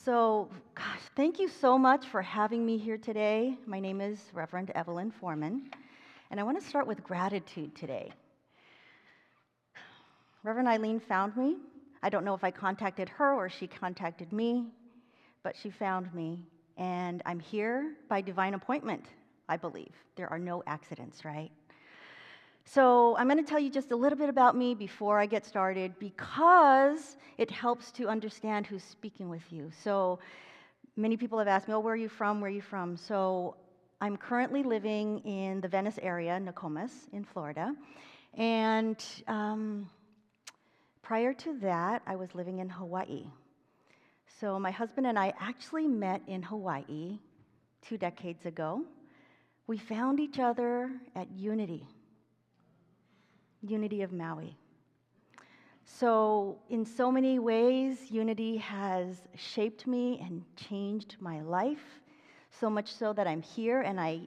Gosh, thank you so much for having me here today. My name is Reverend Evelyn Foreman, and I want to start with gratitude today. Reverend Eileen found me. I don't know if I contacted her or she contacted me, but she found me, and I'm here by divine appointment, I believe. There are no accidents, right? So I'm going to tell you just a little bit about me before I get started because it helps to understand who's speaking with you. So many people have asked me, oh, where are you from? Where are you from? So I'm currently living in the Venice area, Nokomis, in Florida. And prior to that, I was living in Hawaii. So my husband and I actually met in Hawaii 2 decades ago. We found each other at Unity of Maui. So in so many ways, Unity has shaped me and changed my life, so much so that I'm here and I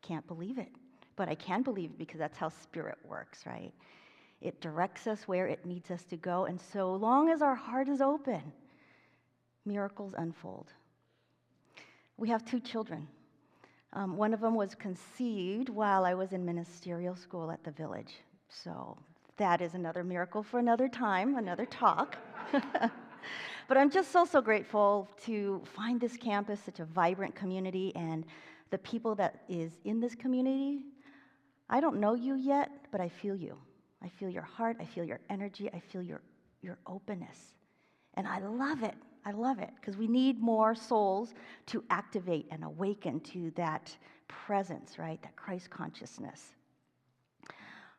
can't believe it. But I can believe it because that's how Spirit works, right? It directs us where it needs us to go, and so long as our heart is open, miracles unfold. We have 2 children. One of them was conceived while I was in ministerial school at the village. So that is another miracle for another time, another talk. But I'm just so grateful to find this campus, such a vibrant community, and the people that is in this community. I don't know you yet, but I feel you. I feel your heart, I feel your energy, I feel your openness. And I love it, because we need more souls to activate and awaken to that presence, right, that Christ consciousness.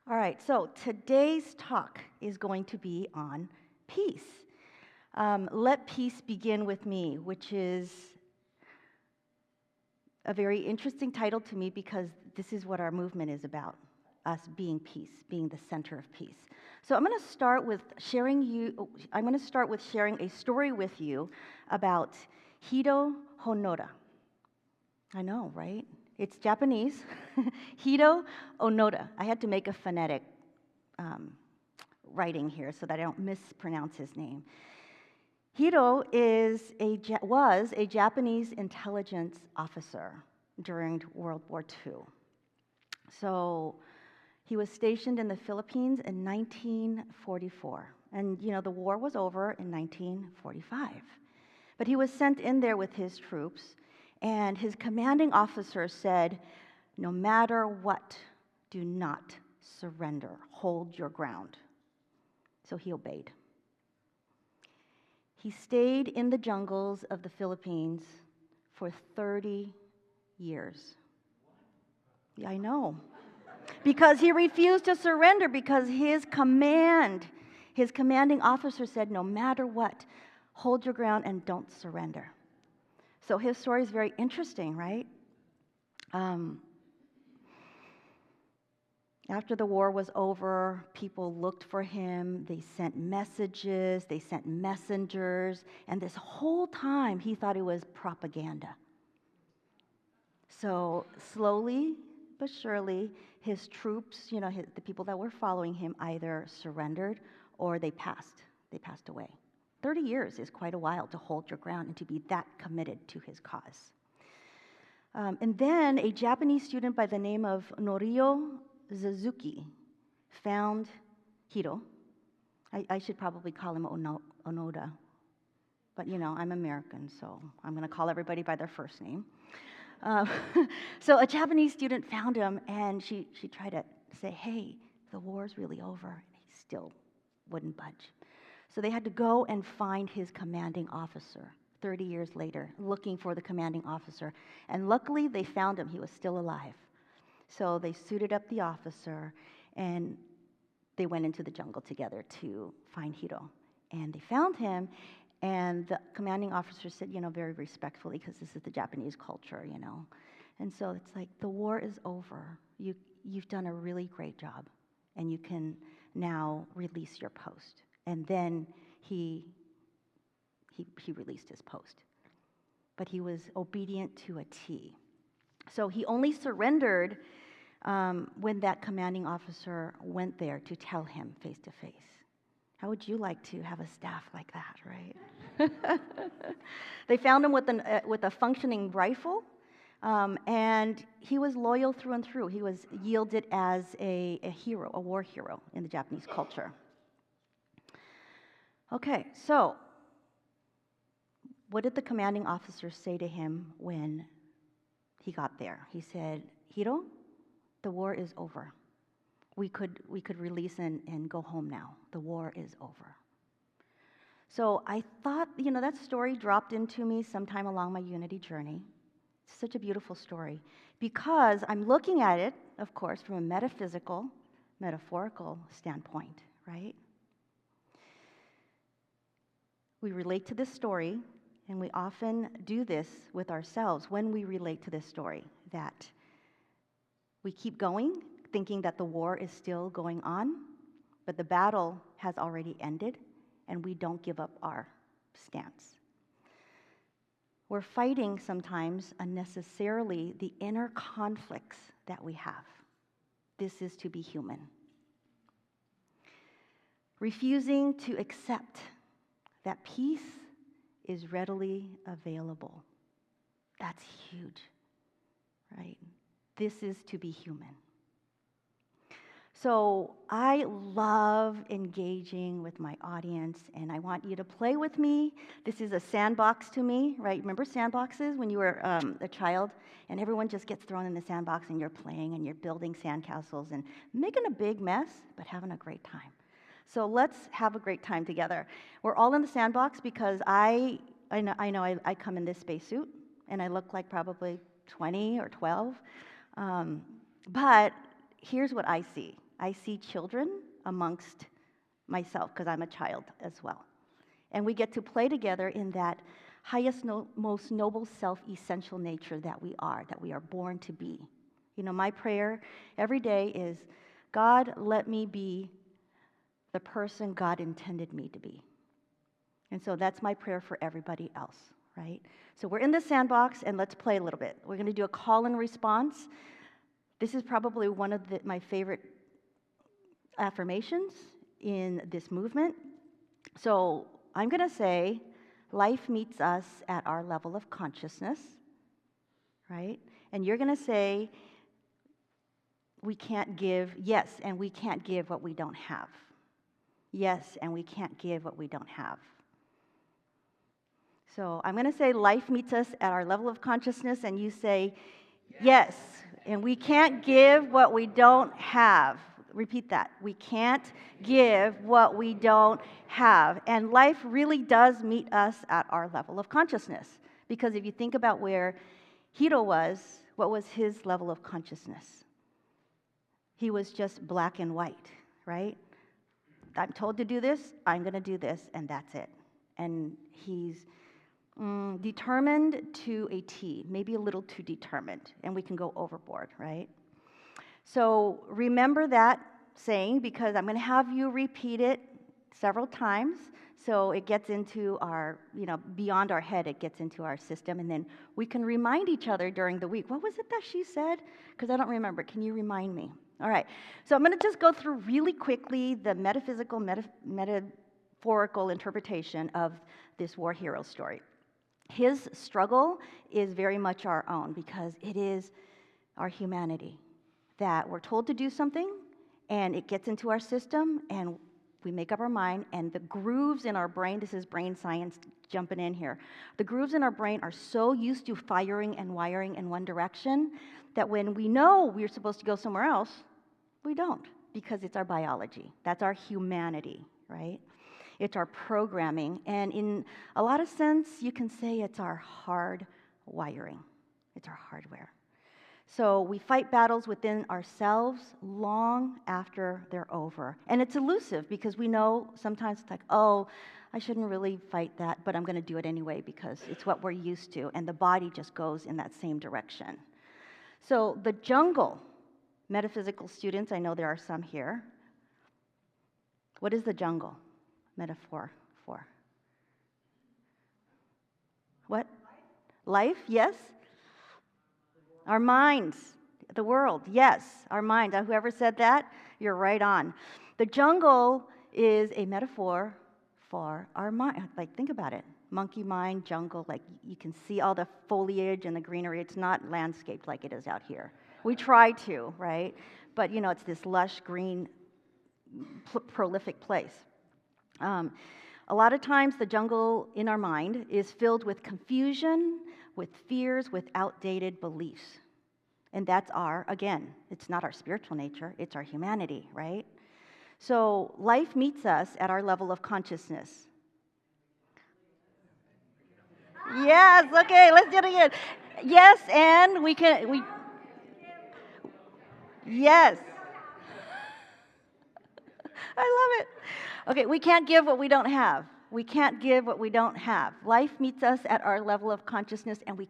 All right, so today's talk is going to be on peace. Let peace begin with me, which is a very interesting title to me because this is what our movement is about, us being peace, being the center of peace. So I'm going to start with sharing a story with you about Hiro Honoda. I know, right? It's Japanese. Hiro Onoda. I had to make a phonetic writing here so that I don't mispronounce his name. Hiro was a Japanese intelligence officer during World War II. So he was stationed in the Philippines in 1944. And, the war was over in 1945. But he was sent in there with his troops, and his commanding officer said, no matter what, do not surrender. Hold your ground. So he obeyed. He stayed in the jungles of the Philippines for 30 years. Yeah, I know. Because he refused to surrender, because his commanding officer said, no matter what, hold your ground and don't surrender. So his story is very interesting, right? After the war was over, people looked for him. They sent messages, they sent messengers, and this whole time he thought it was propaganda. So slowly but surely, his troops, the people that were following him, either surrendered or they passed away. 30 years is quite a while to hold your ground and to be that committed to his cause. And then a Japanese student by the name of Norio Suzuki found Hiro. I should probably call him Onoda, but I'm American, so I'm going to call everybody by their first name. So a Japanese student found him, and she tried to say, hey, the war's really over, and he still wouldn't budge. So they had to go and find his commanding officer 30 years later, looking for the commanding officer. And luckily, they found him. He was still alive. So they suited up the officer, and they went into the jungle together to find Hiro. And they found him, and the commanding officer said, very respectfully, because this is the Japanese culture, And so it's like, the war is over. You've done a really great job, and you can now release your post. And then he released his post. But he was obedient to a T. So he only surrendered when that commanding officer went there to tell him face to face. How would you like to have a staff like that, right? They found him with a functioning rifle, and he was loyal through and through. He was yielded as a hero, a war hero in the Japanese culture. Okay, so what did the commanding officer say to him when he got there? He said, "Hiro, the war is over. We could release and go home now. The war is over." So I thought, that story dropped into me sometime along my unity journey. It's such a beautiful story because I'm looking at it, of course, from a metaphysical, metaphorical standpoint, right? We relate to this story, and we often do this with ourselves when we relate to this story, that we keep going, thinking that the war is still going on, but the battle has already ended, and we don't give up our stance. We're fighting sometimes unnecessarily the inner conflicts that we have. This is to be human. Refusing to accept that peace is readily available. That's huge, right? This is to be human. So I love engaging with my audience, and I want you to play with me. This is a sandbox to me, right? Remember sandboxes when you were a child, and everyone just gets thrown in the sandbox, and you're playing, and you're building sandcastles, and making a big mess, but having a great time. So let's have a great time together. We're all in the sandbox because I know I come in this spacesuit, and I look like probably 20 or 12, but here's what I see. I see children amongst myself, because I'm a child as well. And we get to play together in that highest, most noble self-essential nature that we are born to be. My prayer every day is, God, let me be the person God intended me to be. And so that's my prayer for everybody else, right? So we're in the sandbox, and let's play a little bit. We're going to do a call and response. This is probably one of my favorite affirmations in this movement. So I'm going to say, life meets us at our level of consciousness, right? And you're going to say, we can't give, yes, and we can't give what we don't have. Yes, and we can't give what we don't have. So I'm going to say, life meets us at our level of consciousness, and you say, yes, and we can't give what we don't have. Repeat that. We can't give what we don't have. And life really does meet us at our level of consciousness. Because if you think about where Hiro was, what was his level of consciousness? He was just black and white, right? I'm told to do this, I'm going to do this, and that's it. And he's determined to a T, maybe a little too determined, and we can go overboard, right? So remember that saying, because I'm going to have you repeat it several times, so it gets into our, beyond our head, it gets into our system, and then we can remind each other during the week. What was it that she said? Because I don't remember. Can you remind me? All right. So I'm going to just go through really quickly the metaphysical, metaphorical interpretation of this war hero story. His struggle is very much our own, because it is our humanity, that we're told to do something, and it gets into our system, and we make up our mind, and the grooves in our brain, this is brain science jumping in here, the grooves in our brain are so used to firing and wiring in one direction that when we know we're supposed to go somewhere else, we don't, because it's our biology. That's our humanity, right? It's our programming, and in a lot of sense, you can say it's our hard wiring. It's our hardware. So we fight battles within ourselves long after they're over. And it's elusive, because we know sometimes it's like, oh, I shouldn't really fight that, but I'm going to do it anyway because it's what we're used to, and the body just goes in that same direction. So the jungle, metaphysical students, I know there are some here. What is the jungle metaphor for? What? Life, yes. Our minds, the world, yes, our minds. Whoever said that, you're right on. The jungle is a metaphor for our mind. Like, think about it. Monkey mind, jungle, like you can see all the foliage and the greenery. It's not landscaped like it is out here. We try to, right? But, it's this lush, green, prolific place. A lot of times the jungle in our mind is filled with confusion, with fears, with outdated beliefs. And that's again, it's not our spiritual nature, it's our humanity, right? So life meets us at our level of consciousness. Yes, okay, let's do it again. Yes, and yes. I love it. Okay, we can't give what we don't have. We can't give what we don't have. Life meets us at our level of consciousness, and we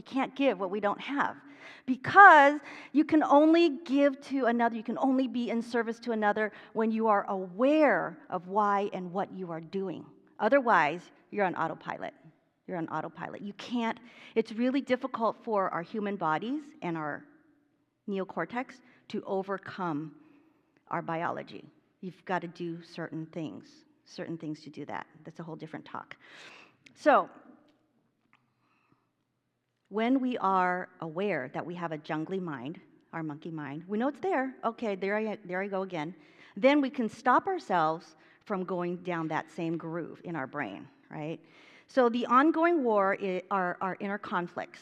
can't give what we don't have. Because you can only give to another, you can only be in service to another when you are aware of why and what you are doing. Otherwise, you're on autopilot. You're on autopilot. You can't, it's really difficult for our human bodies and our neocortex to overcome our biology. You've got to do certain things to do that. That's a whole different talk. So, when we are aware that we have a jungly mind, our monkey mind, we know it's there. Okay, there I go again. Then we can stop ourselves from going down that same groove in our brain, right? So the ongoing war are our inner conflicts.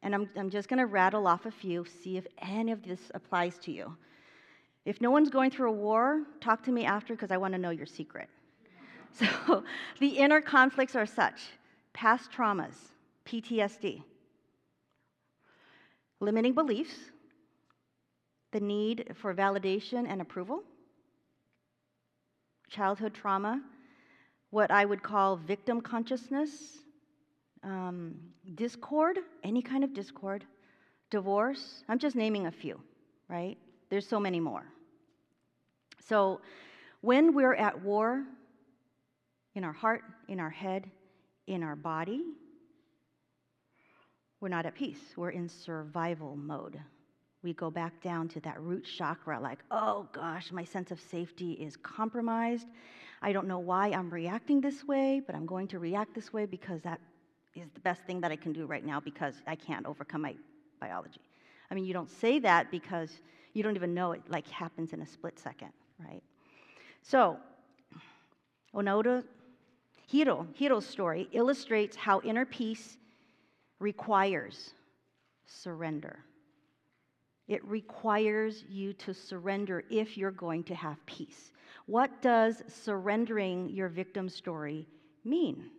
And I'm just going to rattle off a few, see if any of this applies to you. If no one's going through a war, talk to me after because I want to know your secret. So the inner conflicts are such: past traumas, PTSD, limiting beliefs, the need for validation and approval, childhood trauma, what I would call victim consciousness, discord, any kind of discord, divorce. I'm just naming a few, right? There's so many more. So when we're at war, in our heart, in our head, in our body, we're not at peace. We're in survival mode. We go back down to that root chakra, like, oh gosh, my sense of safety is compromised. I don't know why I'm reacting this way, but I'm going to react this way because that is the best thing that I can do right now because I can't overcome my biology. I mean, you don't say that because you don't even know it like happens in a split second, right? So, Hiro's story illustrates how inner peace requires surrender. It requires you to surrender if you're going to have peace. What does surrendering your victim story mean?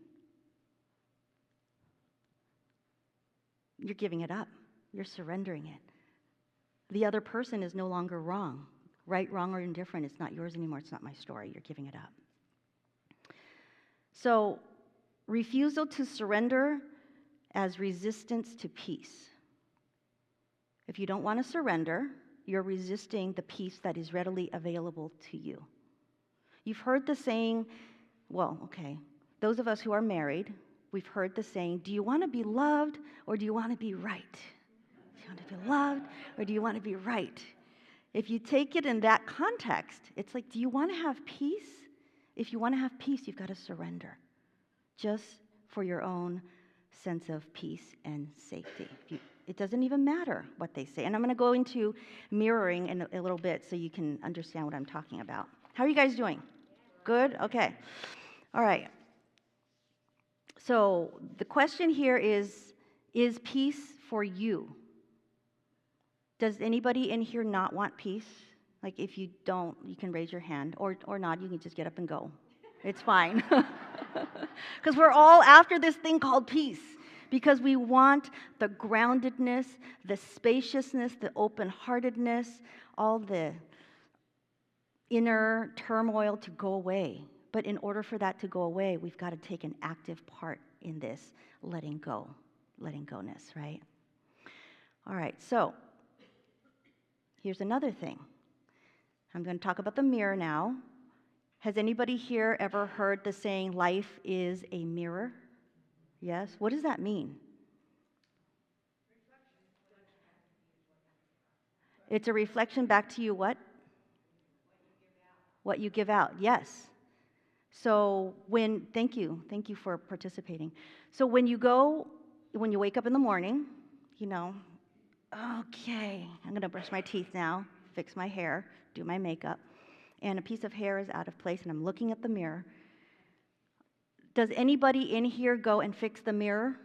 You're giving it up. You're surrendering it. The other person is no longer wrong. Right, wrong, or indifferent. It's not yours anymore. It's not my story. You're giving it up. So, refusal to surrender as resistance to peace. If you don't want to surrender, you're resisting the peace that is readily available to you. You've heard the saying, those of us who are married, we've heard the saying, do you want to be loved or do you want to be right? Do you want to be loved or do you want to be right? If you take it in that context, it's like, do you want to have peace? If you want to have peace, you've got to surrender just for your own sense of peace and safety. It doesn't even matter what they say. And I'm going to go into mirroring in a little bit so you can understand what I'm talking about. How are you guys doing? Good? Okay. All right. So the question here is peace for you? Does anybody in here not want peace? Like, if you don't, you can raise your hand, or not, you can just get up and go. It's fine. Because we're all after this thing called peace. Because we want the groundedness, the spaciousness, the open-heartedness, all the inner turmoil to go away. But in order for that to go away, we've got to take an active part in this letting go-ness, right? All right, so here's another thing. I'm going to talk about the mirror now. Has anybody here ever heard the saying, life is a mirror? Yes? What does that mean? It's a reflection back to you what? what you give out. Yes. So thank you for participating. So when you wake up in the morning, you know, okay, I'm gonna brush my teeth now, fix my hair, do my makeup, and a piece of hair is out of place and I'm looking at the mirror. Does anybody in here go and fix the mirror?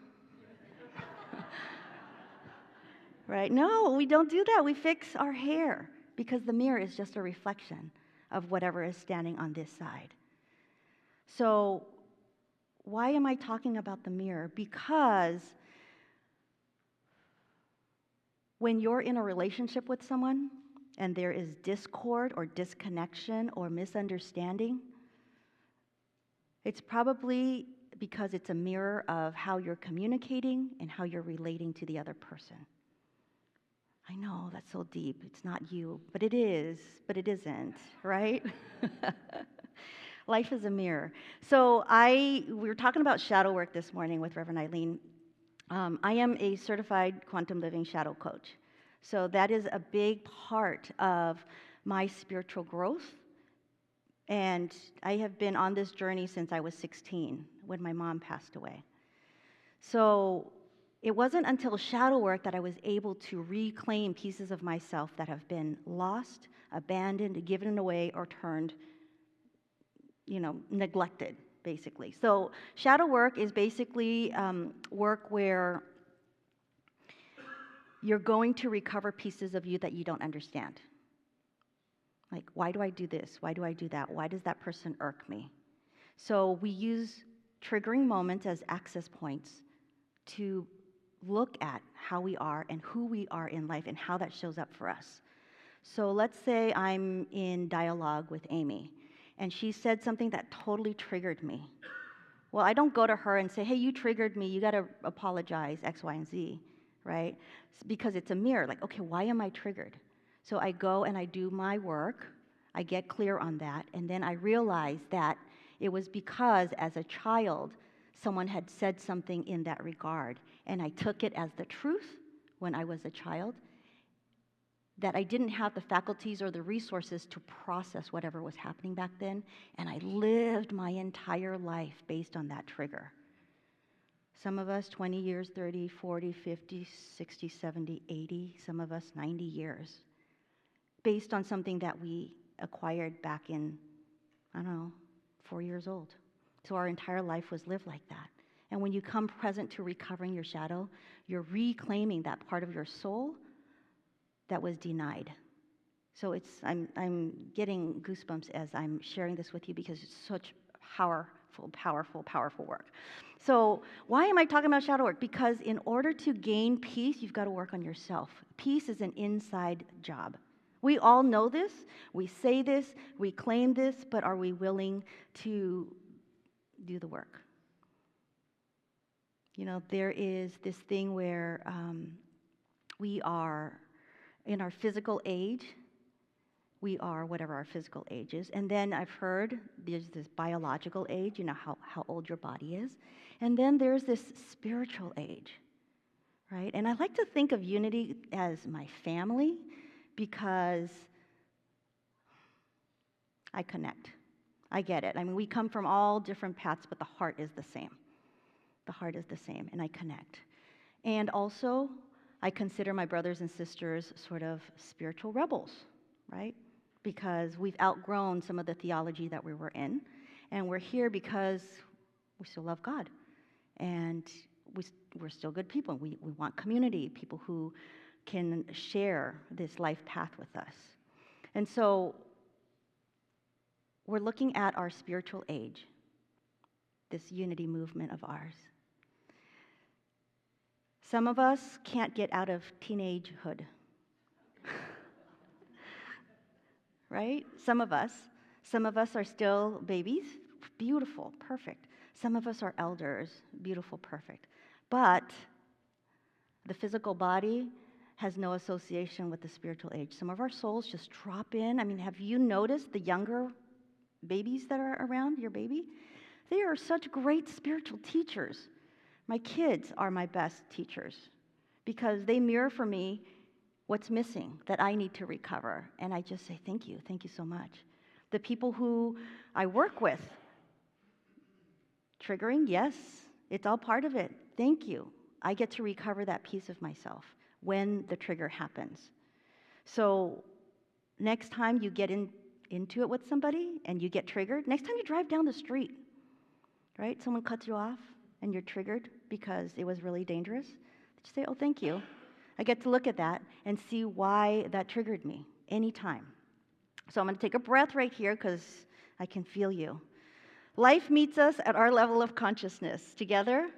Right? No, we don't do that. We fix our hair because the mirror is just a reflection of whatever is standing on this side. So, why am I talking about the mirror? Because when you're in a relationship with someone and there is discord or disconnection or misunderstanding, it's probably because it's a mirror of how you're communicating and how you're relating to the other person. I know, that's so deep. It's not you, but it is, but it isn't, right? Life is a mirror. So we were talking about shadow work this morning with Reverend Eileen. I am a certified quantum living shadow coach. So that is a big part of my spiritual growth. And I have been on this journey since I was 16, when my mom passed away. So it wasn't until shadow work that I was able to reclaim pieces of myself that have been lost, abandoned, given away, or turned, neglected, basically. So shadow work is basically work where you're going to recover pieces of you that you don't understand. Like, why do I do this? Why do I do that? Why does that person irk me? So we use triggering moments as access points to look at how we are and who we are in life and how that shows up for us. So let's say I'm in dialogue with Amy, and she said something that totally triggered me. Well, I don't go to her and say, hey, you triggered me, you got to apologize, X, Y, and Z, right? Because it's a mirror, like, okay, why am I triggered? So I go and I do my work, I get clear on that, and then I realize that it was because as a child, someone had said something in that regard, and I took it as the truth when I was a child, that I didn't have the faculties or the resources to process whatever was happening back then, and I lived my entire life based on that trigger. Some of us 20 years, 30, 40, 50, 60, 70, 80, some of us 90 years, based on something that we acquired back in, 4 years old. So our entire life was lived like that. And when you come present to recovering your shadow, you're reclaiming that part of your soul that was denied. So I'm getting goosebumps as I'm sharing this with you because it's such powerful work. So why am I talking about shadow work? Because in order to gain peace, you've got to work on yourself. Peace is an inside job. We all know this, we say this, we claim this, but are we willing to do the work? There is this thing where we are in our physical age, we are whatever our physical age is. And then I've heard there's this biological age, how old your body is. And then there's this spiritual age, right? And I like to think of Unity as my family because I connect. I get it. I mean, we come from all different paths, but the heart is the same. The heart is the same, and I connect. And also, I consider my brothers and sisters sort of spiritual rebels, right? Because we've outgrown some of the theology that we were in, and we're here because we still love God, and we're still good people. We want community, people who can share this life path with us. And so we're looking at our spiritual age, this unity movement of ours. Some of us can't get out of teenagehood, right? Some of us are still babies, beautiful, perfect. Some of us are elders, beautiful, perfect. But the physical body has no association with the spiritual age. Some of our souls just drop in. I mean, have you noticed the younger babies that are around, your baby? They are such great spiritual teachers. My kids are my best teachers because they mirror for me what's missing that I need to recover. And I just say, thank you so much. The people who I work with, triggering, yes, it's all part of it. Thank you. I get to recover that piece of myself when the trigger happens. So next time you get into it with somebody and you get triggered, next time you drive down the street, right? Someone cuts you off and you're triggered because it was really dangerous. Just say, oh, thank you. I get to look at that and see why that triggered me anytime. So I'm going to take a breath right here because I can feel you. Life meets us at our level of consciousness. Together?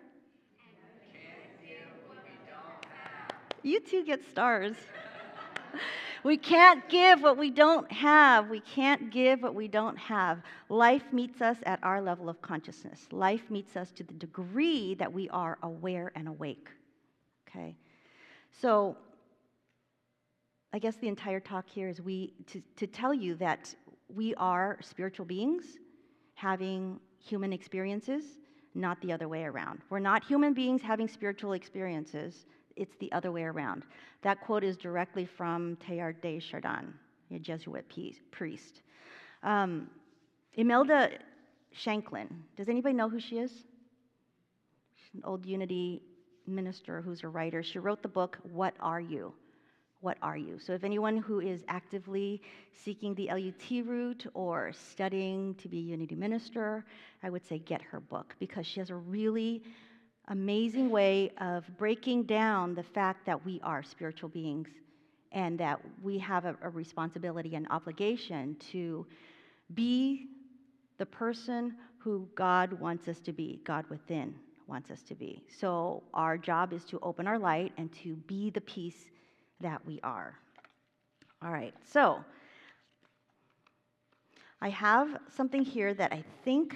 You two get stars. We can't give what we don't have. We can't give what we don't have. Life meets us at our level of consciousness. Life meets us to the degree that we are aware and awake. Okay? So I guess the entire talk here is to tell you that we are spiritual beings having human experiences, not the other way around. We're not human beings having spiritual experiences. It's the other way around. That quote is directly from Teilhard de Chardin, a Jesuit priest. Imelda Shanklin, does anybody know who she is? She's an old Unity minister who's a writer. She wrote the book, What Are You? What are you? So if anyone who is actively seeking the LUT route or studying to be a Unity minister, I would say get her book because she has a really amazing way of breaking down the fact that we are spiritual beings and that we have a responsibility and obligation to be the person who God wants us to be, God within wants us to be. So our job is to open our light and to be the peace that we are. All right, so I have something here that I think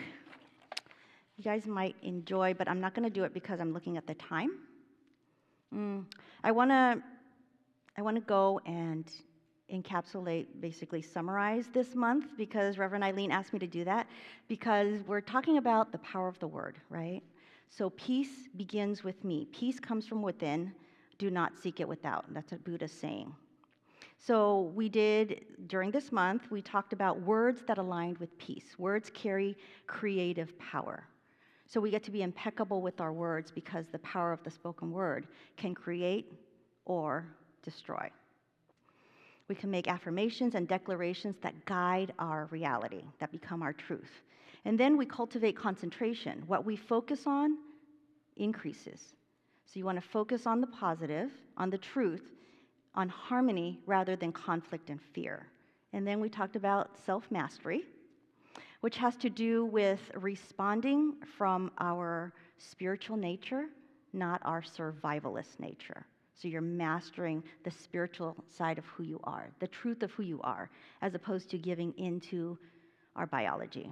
you guys might enjoy, but I'm not going to do it because I'm looking at the time. I want to go and encapsulate, basically summarize this month because Reverend Eileen asked me to do that because we're talking about the power of the word, right? So peace begins with me. Peace comes from within. Do not seek it without. That's a Buddhist saying. So we did, during this month, we talked about words that aligned with peace. Words carry creative power. So we get to be impeccable with our words because the power of the spoken word can create or destroy. We can make affirmations and declarations that guide our reality, that become our truth. And then we cultivate concentration. What we focus on increases. So you want to focus on the positive, on the truth, on harmony rather than conflict and fear. And then we talked about self-mastery, which has to do with responding from our spiritual nature, not our survivalist nature. So you're mastering the spiritual side of who you are, the truth of who you are, as opposed to giving into our biology.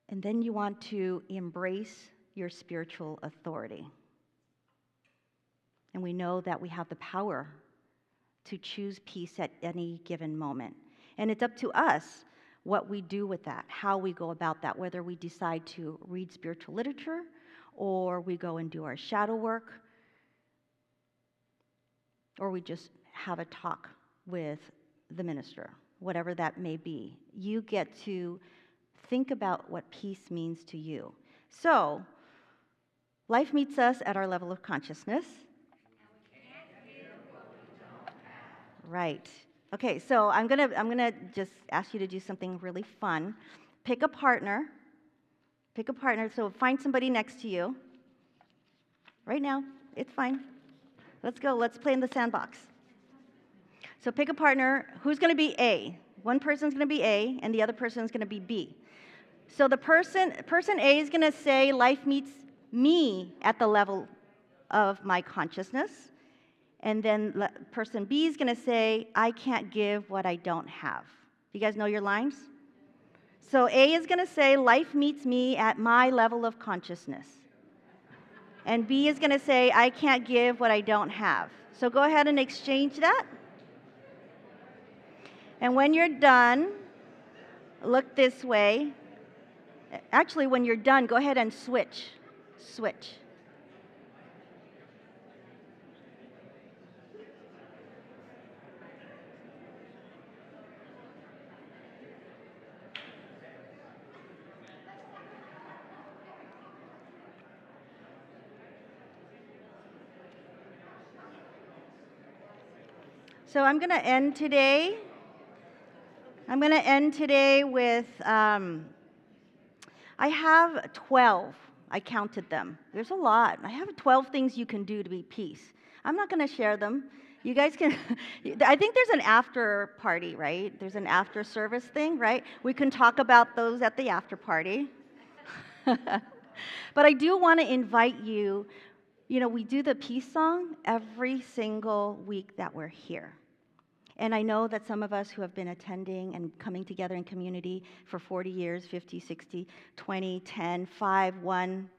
And then you want to embrace your spiritual authority. And we know that we have the power to choose peace at any given moment. And it's up to us what we do with that, how we go about that, whether we decide to read spiritual literature or we go and do our shadow work or we just have a talk with the minister, whatever that may be. You get to think about what peace means to you. So, life meets us at our level of consciousness. Right. Okay, so I'm gonna just ask you to do something really fun. Pick a partner. Pick a partner. So find somebody next to you. Right now, it's fine. Let's go. Let's play in the sandbox. So pick a partner. Who's going to be A? One person's going to be A, and the other person's going to be B. So the person A is going to say, "Life meets me at the level of my consciousness." And then person B is going to say, "I can't give what I don't have." You guys know your lines? So A is going to say, "Life meets me at my level of consciousness." And B is going to say, "I can't give what I don't have." So go ahead and exchange that. And when you're done, look this way. Actually, when you're done, go ahead and switch. Switch. So I'm going to end today. I'm going to end today with, I have 12. I counted them. There's a lot. I have 12 things you can do to be peace. I'm not going to share them. You guys can, I think there's an after party, right? There's an after service thing, right? We can talk about those at the after party. But I do want to invite you, we do the peace song every single week that we're here. And I know that some of us who have been attending and coming together in community for 40 years, 50, 60, 20, 10, 5, 1,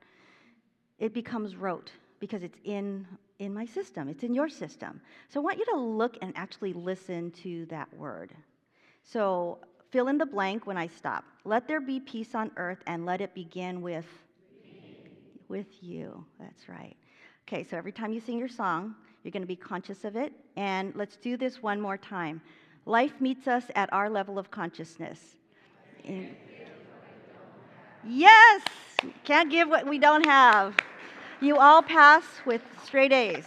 it becomes rote because it's in my system. It's in your system. So I want you to look and actually listen to that word. So fill in the blank when I stop. Let there be peace on earth and let it begin with you. That's right. Okay, so every time you sing your song, you're going to be conscious of it. And let's do this one more time. Life meets us at our level of consciousness. Yes! Can't give what we don't have. You all pass with straight A's.